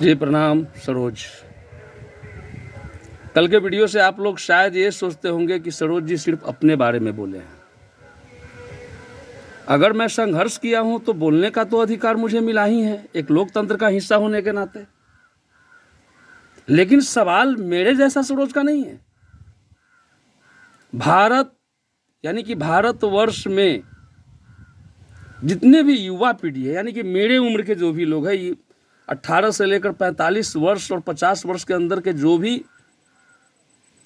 जी प्रणाम सरोज। कल के वीडियो से आप लोग शायद ये सोचते होंगे कि सरोज जी सिर्फ अपने बारे में बोले हैं। अगर मैं संघर्ष किया हूं तो बोलने का तो अधिकार मुझे मिला ही है, एक लोकतंत्र का हिस्सा होने के नाते। लेकिन सवाल मेरे जैसा सरोज का नहीं है। भारत यानी कि भारतवर्ष में जितने भी युवा पीढ़ी है, यानी कि मेरे उम्र के जो भी लोग हैं, 18 से लेकर 45 वर्ष और 50 वर्ष के अंदर के जो भी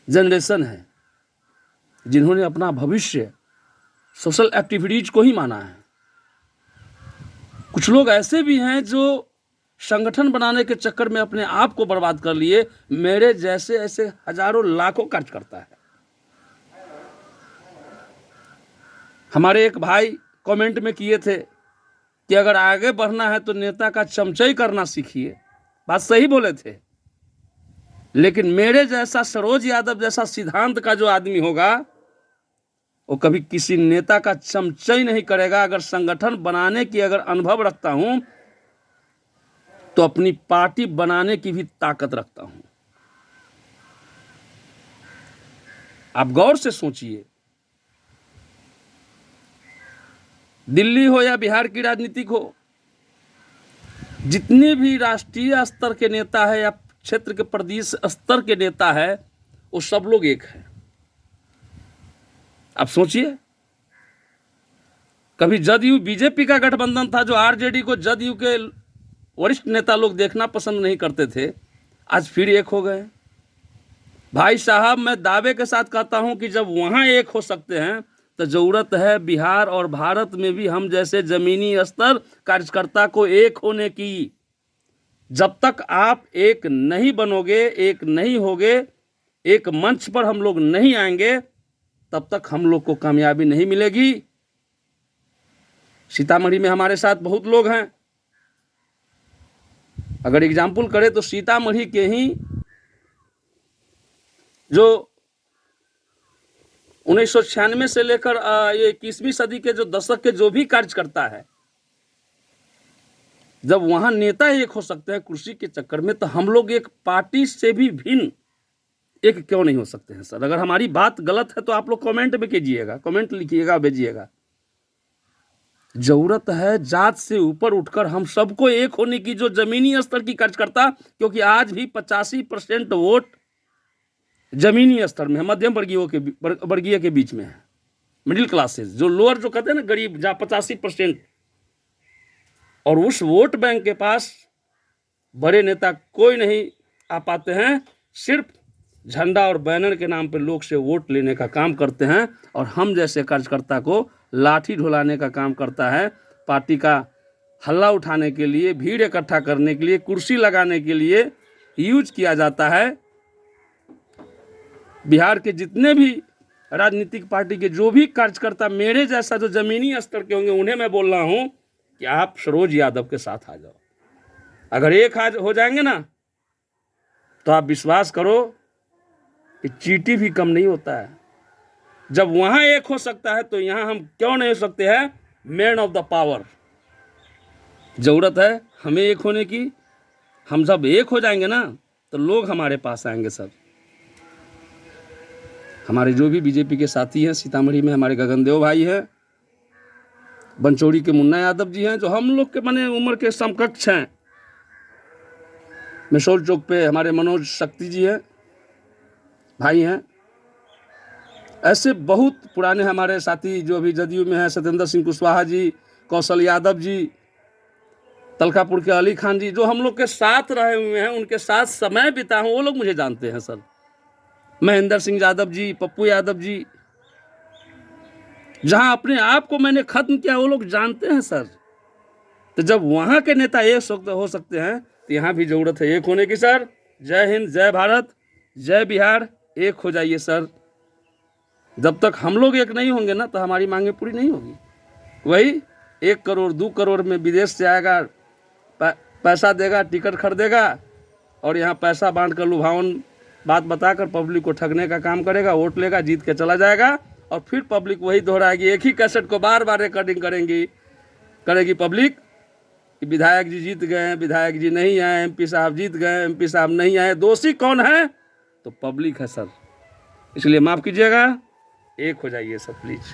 जनरेशन है, जिन्होंने अपना भविष्य सोशल एक्टिविटीज को ही माना है। कुछ लोग ऐसे भी हैं जो संगठन बनाने के चक्कर में अपने आप को बर्बाद कर लिए। मेरे जैसे ऐसे हजारों लाखों कार्यकर्ता है। हमारे एक भाई कमेंट में किए थे कि अगर आगे बढ़ना है तो नेता का चमचाई करना सीखिए। बात सही बोले थे, लेकिन मेरे जैसा सरोज यादव जैसा सिद्धांत का जो आदमी होगा वो कभी किसी नेता का चमचाई नहीं करेगा। अगर संगठन बनाने की अगर अनुभव रखता हूं तो अपनी पार्टी बनाने की भी ताकत रखता हूं। आप गौर से सोचिए, दिल्ली हो या बिहार की राजनीतिक हो, जितने भी राष्ट्रीय स्तर के नेता है या क्षेत्र के प्रदेश स्तर के नेता है, वो सब लोग एक हैं। आप सोचिए, कभी जदयू बीजेपी का गठबंधन था जो आरजेडी को जदयू के वरिष्ठ नेता लोग देखना पसंद नहीं करते थे, आज फिर एक हो गए। भाई साहब, मैं दावे के साथ कहता हूं कि जब वहां एक हो सकते हैं तो जरूरत है बिहार और भारत में भी हम जैसे जमीनी स्तर कार्यकर्ता को एक होने की। जब तक आप एक नहीं बनोगे, एक नहीं होगे, एक मंच पर हम लोग नहीं आएंगे, तब तक हम लोग को कामयाबी नहीं मिलेगी। सीतामढ़ी में हमारे साथ बहुत लोग हैं। अगर एग्जाम्पल करें तो सीतामढ़ी के ही जो 1996 से लेकर ये 21वीं सदी के जो दशक के जो भी कार्यकर्ता है, जब वहां नेता एक हो सकते हैं कुर्सी के चक्कर में, तो हम लोग एक पार्टी से भी भिन्न एक क्यों नहीं हो सकते हैं सर? अगर हमारी बात गलत है तो आप लोग कमेंट में कीजिएगा, कमेंट लिखिएगा, भेजिएगा। जरूरत है जात से ऊपर उठकर हम सबको एक होने की, जो जमीनी स्तर की कार्यकर्ता, क्योंकि आज भी 85% वोट जमीनी स्तर में है, मध्यम वर्गीय के बीच में है, मिडिल क्लासेस, जो लोअर जो कहते हैं ना गरीब, जहाँ 85%। और उस वोट बैंक के पास बड़े नेता कोई नहीं आ पाते हैं। सिर्फ झंडा और बैनर के नाम पर लोग से वोट लेने का काम करते हैं, और हम जैसे कार्यकर्ता को लाठी ढुलाने का काम करता है। पार्टी का हल्ला उठाने के लिए, भीड़ इकट्ठा करने के लिए, कुर्सी लगाने के लिए यूज किया जाता है। बिहार के जितने भी राजनीतिक पार्टी के जो भी कार्यकर्ता मेरे जैसा जो जमीनी स्तर के होंगे, उन्हें मैं बोल रहा हूं कि आप सरोज यादव के साथ आ जाओ। अगर एक आज हो जाएंगे ना, तो आप विश्वास करो कि चींटी भी कम नहीं होता है। जब वहां एक हो सकता है तो यहां हम क्यों नहीं हो सकते हैं? Man of the power. जरूरत है हमें एक होने की। हम जब एक हो जाएंगे ना, तो लोग हमारे पास आएंगे। सब हमारे जो भी बीजेपी के साथी हैं, सीतामढ़ी में हमारे गगनदेव भाई हैं, बंचौड़ी के मुन्ना यादव जी हैं, जो हम लोग के बने उम्र के समकक्ष हैं। मिसौल चौक पे हमारे मनोज शक्ति जी हैं, भाई हैं। ऐसे बहुत पुराने हमारे साथी जो अभी जदयू में हैं, सत्येंद्र सिंह कुशवाहा जी, कौशल यादव जी, तलकापुर के अली खान जी, जो हम लोग के साथ रहे हुए हैं, उनके साथ समय बिता हूं, वो लोग मुझे जानते हैं सर। महेंद्र सिंह यादव जी, पप्पू यादव जी, जहां अपने आप को मैंने खत्म किया, वो लोग जानते हैं सर। तो जब वहां के नेता एक हो सकते हैं, तो यहां भी जरूरत है एक होने की सर। जय हिंद, जय भारत, जय बिहार। एक हो जाइए सर। जब तक हम लोग एक नहीं होंगे ना, तो हमारी मांगे पूरी नहीं होगी। वही 1 करोड़ 2 करोड़ में विदेश से आएगा, पैसा देगा, टिकट खरीदेगा, और यहाँ पैसा बांट कर लुभावन बात बताकर पब्लिक को ठगने का काम करेगा, वोट लेगा, जीत के चला जाएगा, और फिर पब्लिक वही दोहराएगी। एक ही कैसेट को बार बार रिकॉर्डिंग करेगी पब्लिक कि विधायक जी जीत गए, विधायक जी नहीं आए, एमपी साहब जीत गए, एमपी साहब नहीं आए, दोषी कौन है? तो पब्लिक है सर। इसलिए माफ़ कीजिएगा, एक हो जाइए सर प्लीज़।